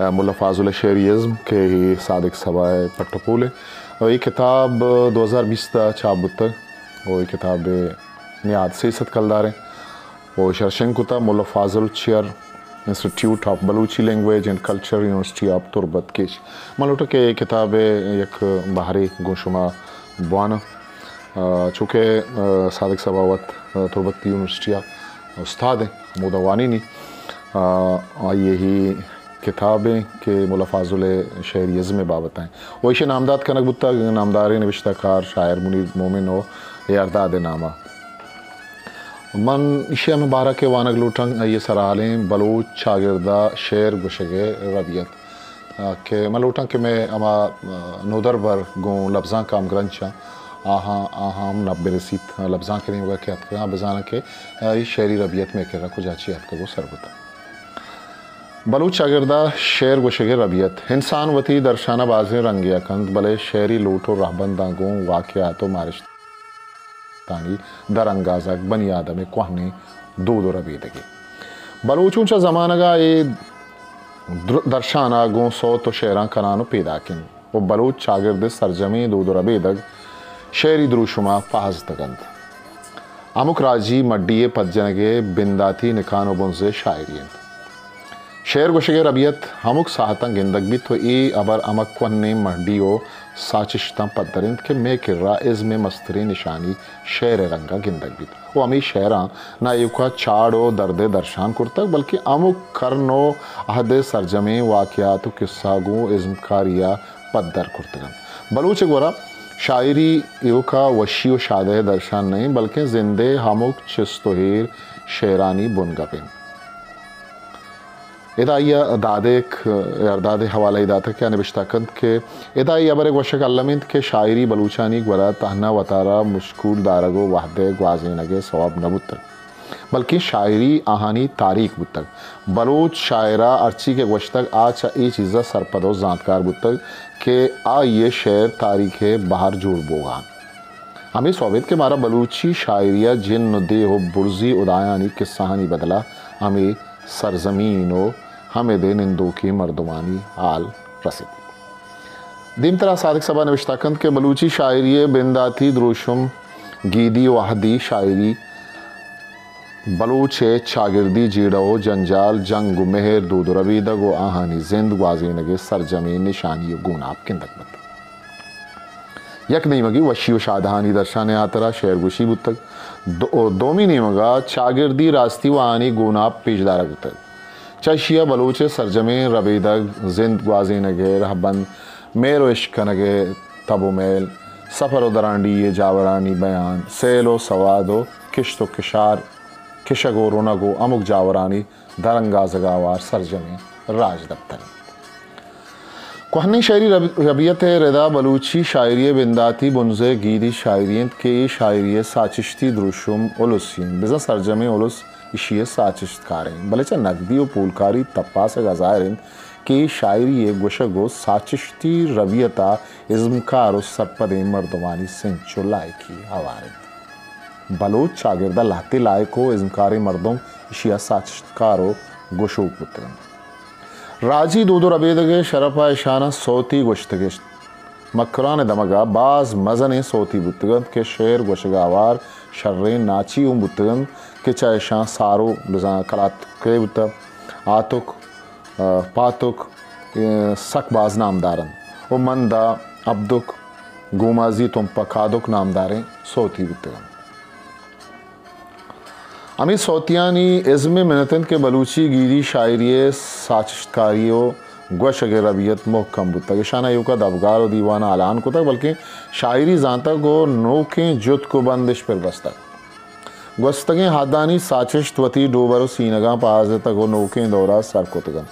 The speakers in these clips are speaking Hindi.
मुल्ला फाजुल शेरियज़्म के ही सादिक सवाए पट्टोपोले और ये किताब 2020 का छाप बुतक और ये किताब नियाद सियासत कलदार है और शरशंकुता Mulla Fazul chair institute of Balochi language and culture university of Turbat केश मलोटा के ये किताब एक बाहरी गुशुमा बुआना चूँकि सादिक सवावत तुर्बत यूनिवर्सिटी उस्ताद हैं मुदवानी नहीं यही किताबें के मुल्ला फाजुल शेरियज़्म में बाबत हैं वैसे नामदाद कनक बुत्ता नामदार नविश्ताकार शायर मुनीर मोमिन हो यारदाद नामा मन इशिया में बारह के वानग लूटंग ये सरालें बलूच शागिर्दा शेर गुशगे रबियत के मलूटंग के मैं अमा नोदर बर गो लफ्ज़ां काम ग्रंचा आहाम नब्बे रसीद लफ्ज़ां के नहीं होगा क्या हाँ बजाना के शेरी रबियत में के रखो जाची आपका वो सरबता बलूच शागिर्दा शेर गुशगे रबियत इंसान वती दर्शाना बाज़ रंगिया कंद भले शहरी लूटो राहबंदागों वाक़यात मारिशतानी दरंगाज़क बनी आदम कोहने दूध रबीदगी बलूचों चा ज़माना का ये दर्शाना गो सौ तो शेरा कनानो पैदा किन वो बलूच शागिर्द सरजमी दूध रबीदग शेरी द्रुशुमा पाज तगंद अमुक राजी मड्डिये पज्जनगे बिंदाती निकानो बुंजे शायरियत शेर गुशगे रबियत हमुक साहतंग गिंदक भी तो ए अबर अमक वन्ने महडियो साचिश्ता पदरिंद के मे किर्रा इज़ में मस्तरी निशानी शेर रंगा गिंदक भी वो अमी शेरा ना युका चाड़ो दर्दे दर्शान कुर्तक बल्कि अमुक करनो अहदे सरजमे वाक़यात किस्सागो इज़्मकारिया पद्दर कुर्तगन बलूच गोरा शायरी युका वशियो शादे दर्शान नहीं बल्कि जिंदे हमुक चिस्तोहीर शेरानी बुनगपिन इदाइया दादेक दादे हवाला इदाता क्या नबिश्ताकंद के इदाइया बरे वशक अल्लमिंद के शायरी बलूचानी वरा तहना वतारा मुश्कुल दारगो वाहदे ग्वाज़ेनगे सवाब नबुतक बल्कि शायरी आहानी तारीख बुतक बलूच शायरा अर्ची के वशतक आज ये चीज़ा सरपदो जानकार बुतक के आ ये शेर तारीख बाहर जोड़ बोगान हमें सोवियत के मारा बलूची शायरिया जिन नदे हो बुर्जी उदायानी किस्सानी बदला हमें सरजमीनो हमें दे निंदो की मर्दमानी आल रसिद दीम तरह सादिक सबा नविश्ताकंद के बलूची शायरी बिंदाती द्रुशुम गीदी वाहदी शायरी बलूचे शागिर्दी जीड़ो जंजाल जंग मेहर दूध रबीदगो आहानी जिंद ग्वाज़ेनगे सरजमी निशानी गुनाब किंदक बत यक नहीं मगी वशी शादहानी दर्शाने आतरा शेर गुशी बुतक दोमी नहीं मगा शागिर्दी रास्ती वानी गुनाब पेशदारा बुतक चशिया बलूचे सरजमे रबीदग जिंद ग्वाज़ी नगे रहबंद मेरो इश्क नगे तबो मेल सफ़र दरांडी ये जावरानी बयान सेलो सवादो किश्तो किशार किशगो रोनगो अमुक जावरानी दरंगा जगावार सरजमे राज दफ्तर कोहनी शायरी रबियत रदा बलूची शायरी बिंदाती बुनजे गीदी शायरियत के शायरी साचिश्ती द्रुशुम उलुसिन बिज़ा सरजमे उलुस इशिये साचिश्तकारें भले चा नकदी और पूलकारी तप्पा से गज़ायरिन के शायरी गुशगो साचिश्ती रबियता इज़्मकार सरपदे मर्दवानी सेंचो लायकी हवारिन बलूच शागिर्दा लाते लायको इज़्मकारी मर्दों इशिया साचिश्तकारो गुशो पुत्रन राजी दूधो रबीदगे शरफा इशाना सोती गुश्तगिश मकरान दमगा बाज मजने सोती बुतगंद के शेर गुशगावार शर्रे नाची बुतगंद के चायशां सारो बजा कलात के बुत आतुक पातुक सकबाज नामदारन ओ मंदा अब्दुक गुमाजी तुम पकादुक नामदारें सोती बुतगंद अमी सोतियानी इज़्म मिनतन के बलूची गीरी शायरी साचिश्तकारियों गुशगे रबियत मोहकम बुतक इशाना युका दबगार दीवाना आलान को तक बल्कि शायरी जानता को नोके जुत को बंदिश पर बस्तक गुस्तगे हादानी साचिश्तवती डोबरो सीनगा पाज तक वो नोके दौरा सर को तगन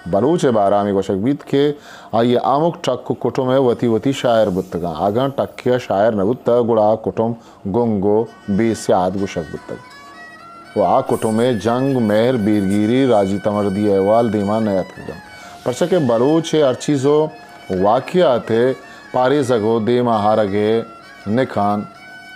बलूच बारा में गुशक बीत के आइए आमुक टक को कुटुम है वती वती शायर बुतगा आगा टक्किया शायर न बुतक गुड़ा कुटुम गुंगो बेस्याद गुशक बुतक वो आ कुटुमे जंग मेहर बीरगिरी राजी तमर्दी अहवाल दीमा नयत कदम परचा के बलूच अर्चीज़ो वाक़ियात पारे जगो दे महारगे निखान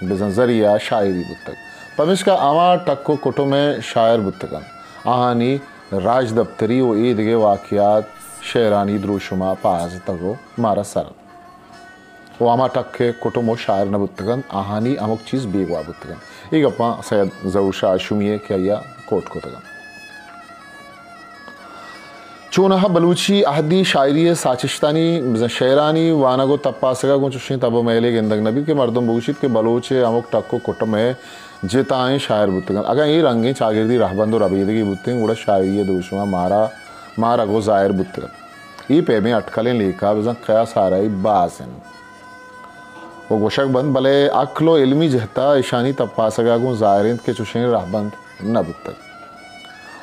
बिजरिया शायरी बुतक पमिश का आमा टक्को कुटो में शायर बुतकन आहानी राज दफ्तरी व ईदगे वाक़ियात शेरानी द्रुशुमा पाज तगो मारा सर वो आमा टक्के कुटुमो शायर न बुतकन आहानी अमुक चीज़ बेगवा बुतकन एक अपा सैयद ज़हूर शाह शुमिये क्या या कोट को तगन चूनहा बलूची अहदी शायरी साचिश्तानी शेरानी वानगो तप्पासगा गुंचुशी तब मेले गेंदग नबी के मर्दम बुशित के बलूचे अमुक टक्को कुटुम है जिताएं शायर बुतगन अगर ये रंगे चागिरदी रहबंद और अबीदगी बुतंग उड़ा शायरी दूशमा मारा गो जायर बुतगन ये पे में अटकलें लेका बजन खया साराई बासन वो गोशक बंद भले अक्लो इल्मी जहता ईशानी तप्पासगा गो जायरिंद के चुशें रहबंद न बुतग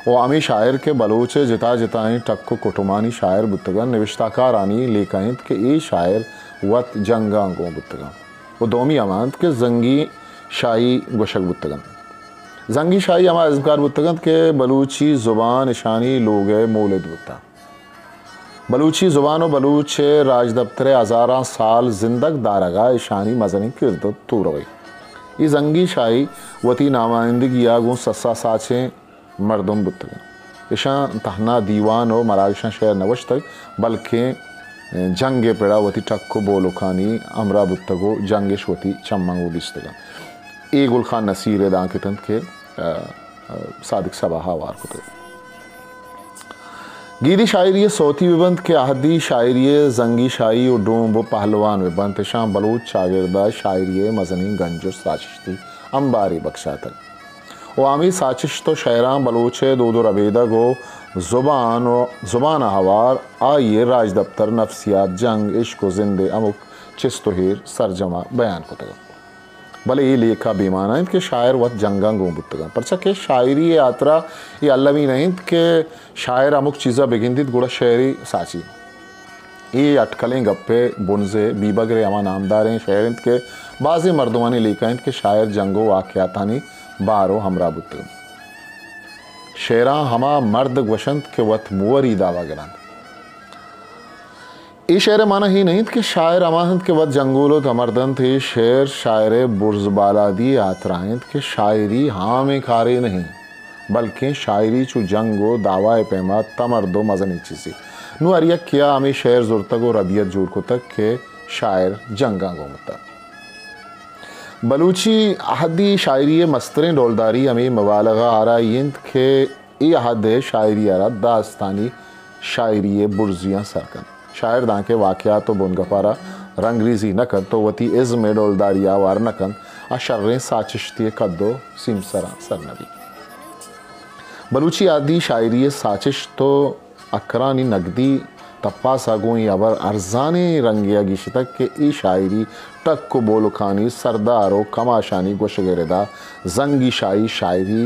वो आमी शायर के बलूचे जिता जिताएं टक्को कुटुमानी शायर बुतगन निविश्ताकार आनी लेकाइंद के ये शायर वत जंगा गो बुतगन वो दोमी अमांत के जंगी शाही गोशक बुतगन जंगी शाही अमा इज़कार बुतगन के बलूची ज़ुबान ईशानी लोग मौलिद बुता बलूची ज़ुबान व बलूच राज दफ्तर हज़ारा साल जिंदग दारगा ईशानी मजनी किरद तो रवई ये जंगी शाही वती नामाइंदगी आगू सस्सा साचे मर्दम बुतगन ईशा तहना दीवान व मरागशा शहर नवश तक बल्कि जंगे पेड़ा वती टक्को बोलो खानी अमरा बुतगो जंगेश वती चम्मंगो दिस्तगन ए गुल खान नसीर दांकितन के सादिक सबाहा वार को गीदी शायरी सौती विबंत के आहदी शायरी जंगी शाही और डोंबो पहलवान विबंत शाम बलूच शागिरदा शायरी मजनी गंजो साचिश्ती अंबारी बख्शा तक वो आमी साचिश तो शायरा बलूचे दो रबेदा गो ज़ुबान हवार आइए राज दफ्तर नफ्सियात जंग इश्क जिंदे अमुक चिस्तोहिर सरजमा बयान को तक भले ये लेखा बेमाना इनके शायर वत जंगा गो बुतगन परचा के शायरी यात्रा ये अल्लवी नहीं के शायर अमुक चीज़ा बेगिंदित गुड़ा शायरी साची ये अटकलें गप्पे बुनजे बीबगरे अमा नामदार हैं शायर के बाज़ मर्दवानी लेखा इनके शायर जंगो वाक़यातानी बारो हमरा बुतगन शेरा हमा मर्द वसंत के वत मुवरी दावा गिरान ये शेर माना ही नहीं कि शायर अमाहंत के वत जंगोलो तमर्दन थे शेर शायर बुर्जबालादी आतराइंद के शायरी हाँ में खारे नहीं बल्कि शायरी चु जंगो दावा पैमा तमर्दो मजनी चीज़ी नु अरिया किया हमें शेर जुर्तगो रबियत जोड़ को तक के शायर जंगा गो मुता बलूची अहदी शायरी मस्तरें डोलदारी हमें मबालगा आरा इंद के ये अहद शायरी आरा दास्तानी शायरी बुर्जियाँ सरकन शायर दांके वाक़यात तो बुनगपारा रंगरीजी नकन तो वती इज़्म डोलदारिया वार नकन अशर्रें साचिश्ती कद्दो सिमसरा सरनबी बलूची आदि शायरी साचिश तो अकरानी नगदी तप्पा सागों अबर अरजाने रंगिया गिशतक के ई शायरी टक को बोलो खानी सरदारो कमाशानी गोशगेरेदा जंगी शाही शायरी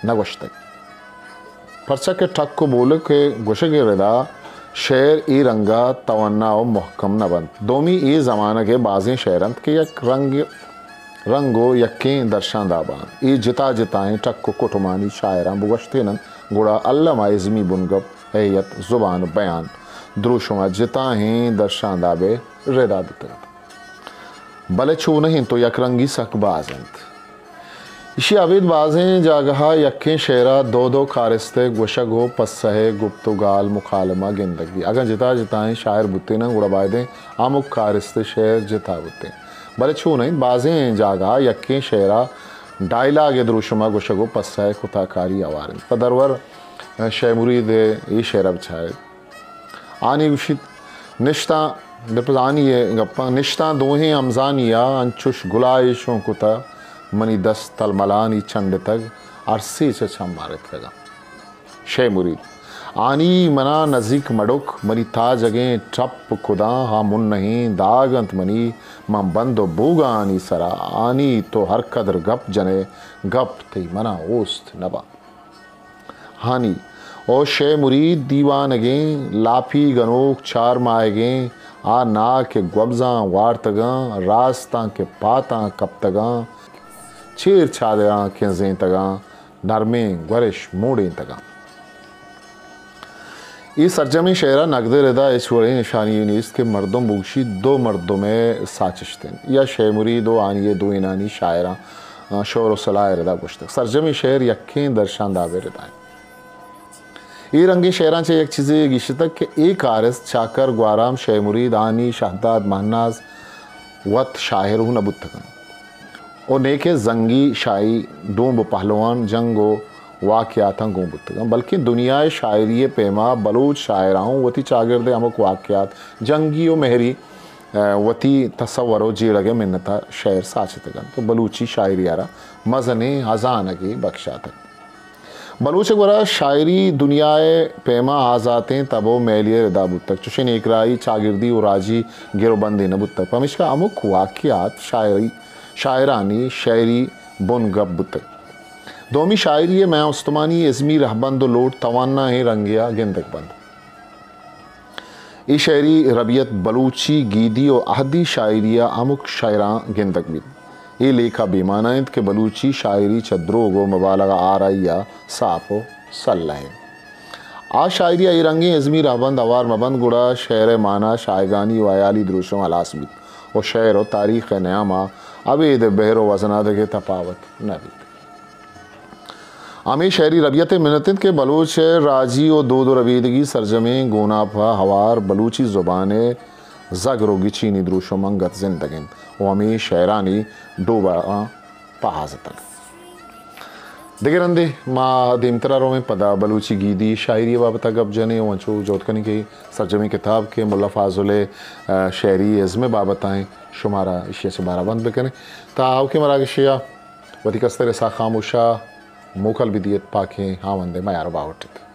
नगोशतक परचा के टक को बोलो के गोशगेरेदा शेर ई रंगा तवन्ना व महकम न बन दोमी ई ज़माना के बाज़ें शेरंत के यक रंगो यक्कें दर्शान दाबान ई जिता जिताएं टक्को कुटुमानी शायरां बुगश्ते नन गुड़ा अल्लामा इज़मी बुनगब हैयत ज़ुबान बयान द्रुशुमा जिता हैं दर्शान दाबे रेदा बितरत भले छू नहीं तो यक रंगी सक बाज़ंत इशी अबीद बाज़ें जागहा यक्कें शेरा दो दो खारिस्ते गुशगो पस्सहे गुप्तुगाल मुखालमा गिंदगी अगर जिता जिताएं शायर बुते न गुड़ा बायदें आमुक खारिस्ते शेर जिता बुते भले छू नहीं बाज़ें जागहा यक्कें शेरा डायलाग द्रुशुमा गुशगो पस्सहे खुताकारी आवारिन पदरवर शैमुरीद ये शेरा बछाए आनी उशित निश्ता आनी ये गप्पा निश्ता दोहें अमजानिया अंचुश गुलाइशों कुता मनी दस तलमलानी चंड तक अरसे से मारत लगा शे मुरीद आनी मना नज़ीक मडुक मनी था जगें टप खुदा हाँ मुन नहीं दागंत मनी मम बंदो बूगा आनी सरा आनी तो हर कदर गप जने गप थी मना ओस्त नबा हानी ओ शे मुरीद दीवानगें लाफी गनोक चार माएगें आ ना के ग्वब्जा वार्तगा रास्ता के पाता कब तगा चेर छादगा केंजें तगा नरमें ग्वरिश मोड़ें तगा ये सरजमी शेरा नकद रदा इशवरी निशानी नीस्त के मर्दम बुगशी दो मर्दों में साचिश्तन या शेमुरी दो आनिए दो इनानी शायरा शोर सलाह रदा गुश्तक सरजमी शेर यक्खें दर्शान दावे रदाएँ ये रंगी शेरांचे एक चीज़ें गिश्तक के एक आरस चाकर ग्वाराम शेमुरी दानी शहदाद महनाज वत शाहिर हूँ नबुत्तकन और नेके जंगी शाही डूब पहलवान जंगो वाक़यात गुबुत्तकन बल्कि दुनियाए शायरी पेमा बलूच शायराओं वती चागिरदे अमुक वाक़यात जंगी और मेहरी वती तस्वरो जीड़गे मिन्नता शेर साचतगन तो बलूची शायरी आरा मजने हजान की बख्शा तक बलूच वरा शायरी दुनियाए पेमा आज़ातें तबो मेलिए रदा बुत्तक चुशन एकराई चागिर्दी और राजी गिरोबंदी नबुत्तक पमिश का अमुक वाक़यात शायरी शायरानी शायरी बुन गब बुत्तक दोमी शायरी मैं उस्तमानी इज़मी रहबंद लोट तवान्ना है रंगिया गिंदक बंद ये शायरी रबियत बलूची गीदी और अहदी शायरिया अमुक शायरा गिंदक भी ये लेखा बेमानायत के बलूची शायरी चद्रोगो मबालगा आराइया सापो सल्लाह आ शायरिया ये रंगी इज़मी रहबंद अवार मबंद गुड़ा शेर माना शायगानी वायाली द्रुशों अलासमित और शेर और तारीख़ न्यामा अबेद बहरो वजनाद के तफावत नबी आमी शहरी रबियत मिनतिन के बलूच राजी और दो रवीदगी सरजमे गोनाफा हवार बलूची ज़ुबान ज़गरोगी चीनी द्रुशो मंगत जिंदगिन वमी शहरानी डोबा पहाजतक दिगे रंदे माँ दिमतरारों में पदा बलूची गीदी शायरी बाबता गब जने वंचो जोतकनी की सरजमी किताब के मुल्ला फाजुल शहरी इज़्म बाबताएँ शुमारा इशिया से बारा बंद बेकने ताव के मरा शिया वती कस्तर सा खामोशा मोकल बिदियत पाके हाँ वंदे मैं यार बावटित